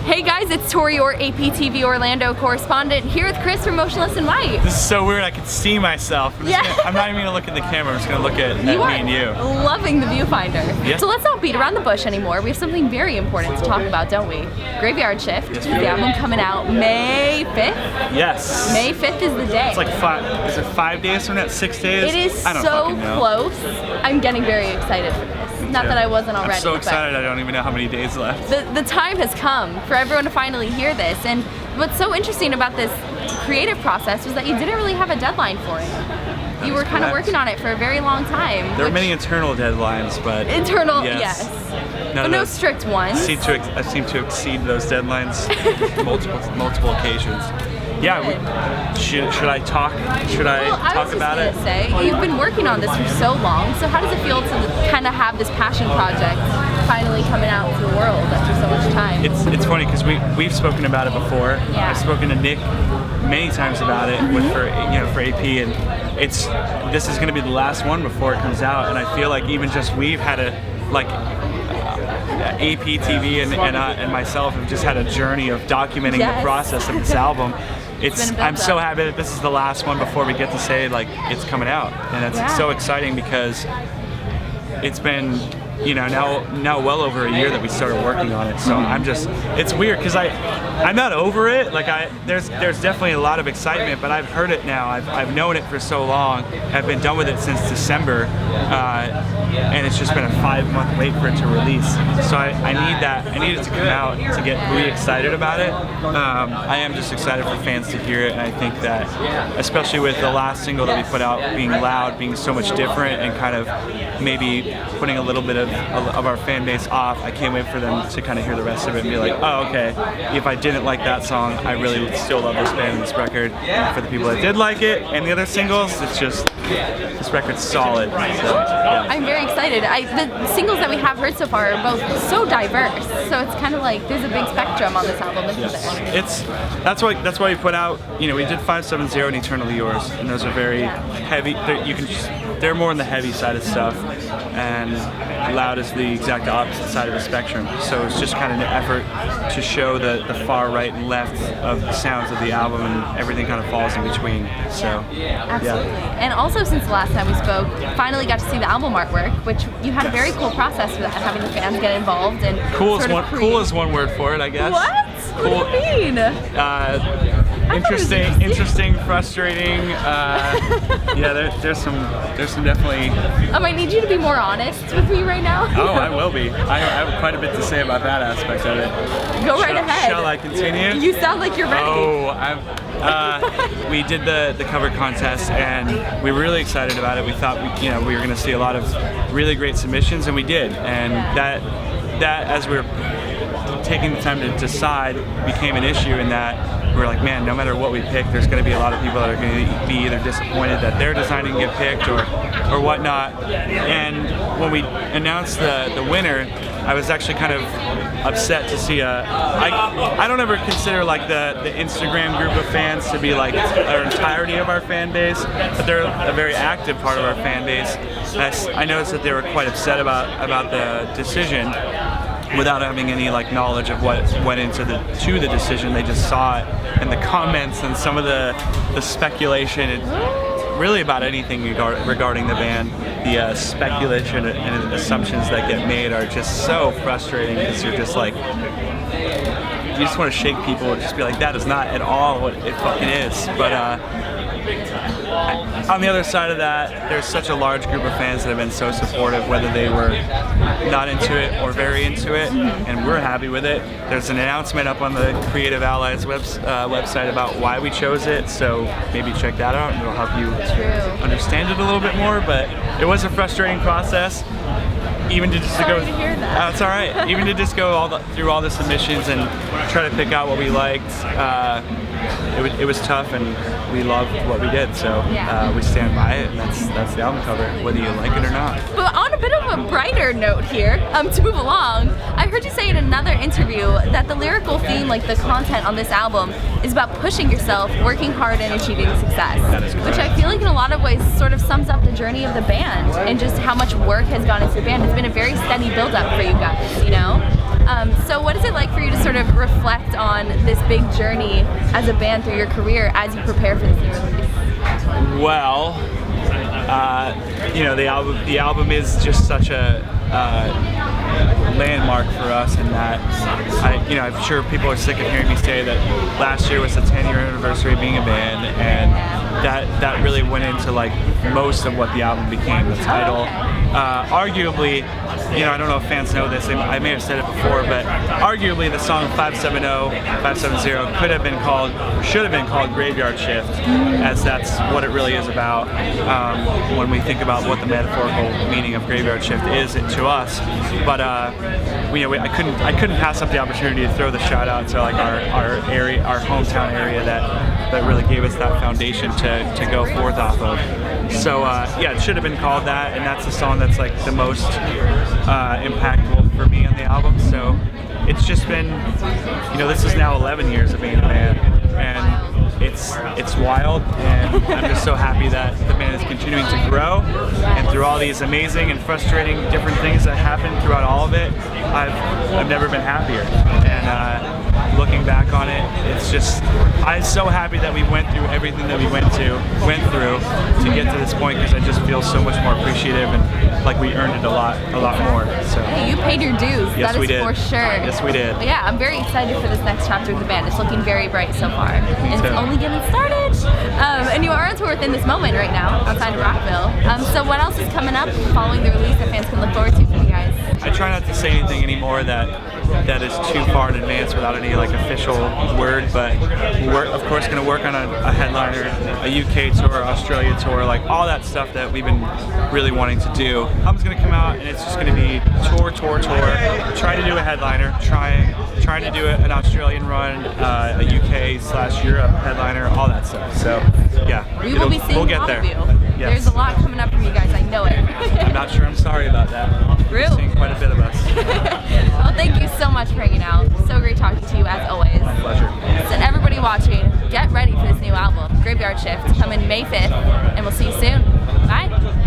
Hey guys, it's Tori, your APTV Orlando correspondent, here with Chris from Motionless In White. This is so weird, I can see myself. I'm not even gonna look at the camera, I'm just gonna look at me and you. Loving the viewfinder. Yeah. So let's not beat around the bush anymore. We have something very important to talk about, don't we? Graveyard Shift, yes, the album coming out May 5th? Yes. May 5th is the day. It's like is it 5 days from now? 6 days? It is so close. I'm getting very excited for this. Not that I wasn't already. I'm so excited I don't even know how many days left. The time has come for everyone to finally hear this, and what's so interesting about this creative process was that you didn't really have a deadline for it. You were kind of working on it for a very long time. There are many internal deadlines, but yes. But no strict ones. I seem to exceed those deadlines multiple occasions. Yeah, should I talk? Should I talk about it? Say, you've been working on this for so long, so how does it feel to kind of have this passion project finally coming out to the world after so much time? It's funny because we've spoken about it before. Yeah. I've spoken to Nick many times about it for AP, and this is going to be the last one before it comes out, and I feel like even just we've had APTV and myself have just had a journey of documenting the process of this album. I'm so happy that this is the last one before we get to say like it's coming out, and it's so exciting because it's been now well over a year that we started working on it. So it's weird because I'm not over it. Like there's definitely a lot of excitement, but I've heard it now. I've known it for so long. I've been done with it since December, and it's just been a 5-month wait for it to release. So I need it to come out to get really excited about it. I am just excited for fans to hear it, and I think that especially with the last single that we put out being loud, being so much different, and kind of maybe putting a little bit of our fan base off, I can't wait for them to kind of hear the rest of it and be like, oh, okay, if I didn't like that song, I really still love this band and this record. And for the people that did like it and the other singles, it's just, this record's solid. So, yeah. I'm very excited. The singles that we have heard so far are both so diverse, so it's kind of like there's a big spectrum on this album, isn't there? That's why we put out, we did 570 and Eternally Yours, and those are very heavy. They're more on the heavy side of stuff, and Loud is the exact opposite side of the spectrum. So it's just kind of an effort to show the far right and left of the sounds of the album, and everything kind of falls in between. So absolutely. And also, since the last time we spoke, finally got to see the album artwork, which you had a very cool process with having the fans get involved and cool is one word for it, I guess. What? Cool. What do you mean? Interesting, frustrating. There's some definitely. I might need you to be more honest with me right now. Oh, I will be. I have quite a bit to say about that aspect of it. Go right ahead. Shall I continue? You sound like you're ready. We did the cover contest, and we were really excited about it. We thought we were going to see a lot of really great submissions, and we did. And that as we were taking the time to decide became an issue in that we were like, man, no matter what we pick, there's going to be a lot of people that are going to be either disappointed that their design didn't get picked or whatnot. And when we announced the winner, I was actually kind of upset to see I don't ever consider like the Instagram group of fans to be like our entirety of our fan base, but they're a very active part of our fan base. I noticed that they were quite upset about the decision, without having any like knowledge of what went into the decision. They just saw it and the comments and some of the speculation really about anything regarding the band. The speculation and assumptions that get made are just so frustrating, because you're just like, you just want to shake people and just be like, that is not at all what it fucking is. But on the other side of that, there's such a large group of fans that have been so supportive, whether they were not into it or very into it, and we're happy with it. There's an announcement up on the Creative Allies website about why we chose it, so maybe check that out and it'll help you understand it a little bit more. But it was a frustrating process. Even to just go, it's all right. Even to just go through all the submissions and try to pick out what we liked, it was tough, and we loved what we did. So we stand by it, and that's the album cover, whether you like it or not. But on a bit of a brighter note here, to move along, I heard you say in another interview that the lyrical theme, like the content on this album, is about pushing yourself, working hard, and achieving success. That is correct. Which I feel like in a lot of ways sort of sums up the journey of the band and just how much work has gone into the band. It's been a very steady build-up for you guys, So what is it like for you to sort of reflect on this big journey as a band through your career as you prepare for this new release? Well, you know, the album is just such a landmark for us in that I'm sure people are sick of hearing me say that last year was the 10-year anniversary of being a band, and that really went into like most of what the album became. The title, arguably, you know, I don't know if fans know this, I may have said it before, but arguably the song 570 could have been called, should have been called Graveyard Shift, as that's what it really is about when we think about what the metaphorical meaning of Graveyard Shift is to us. But I couldn't pass up the opportunity to throw the shout out to like our area, our hometown area that really gave us that foundation to go forth off of. So yeah, it should have been called that, and that's the song that's like the most impactful for me on the album. So it's just been, you know, this is now 11 years of being a band, and it's wild, and I'm just so happy that the band is continuing to grow, and through all these amazing and frustrating different things that happen throughout all of it, I've never been happier. And looking back on it, it's just, I'm so happy that we went through everything that we went through to get to this point, because I just feel so much more appreciative and like we earned it a lot more. So hey, you paid your dues. Yes, that is we did. For sure. Yes, we did. But yeah, I'm very excited for this next chapter of the band. It's looking very bright so far. Me and too. It's only getting started. And you are on tour within this moment right now, outside of Rockville. So what else is coming up following the release that fans can look forward to from you guys? I try not to say anything anymore that is too far in advance without any like official word, but we're of course going to work on a headliner, a UK tour, Australia tour, like all that stuff that we've been really wanting to do. Album's going to come out, and it's just going to be tour. Try to do a headliner, trying to do an Australian run, a UK/Europe headliner, all that stuff. So yeah, we will be seeing we'll get all there. of you. Yes. There's a lot coming up from you guys, I know it. I'm not sure I'm sorry about that. Real. We're seeing quite a bit of us. Well, thank you so much for hanging out. So great talking to you as always. My pleasure. And everybody watching, get ready for this new album, Graveyard Shift, coming May 5th, and we'll see you soon. Bye.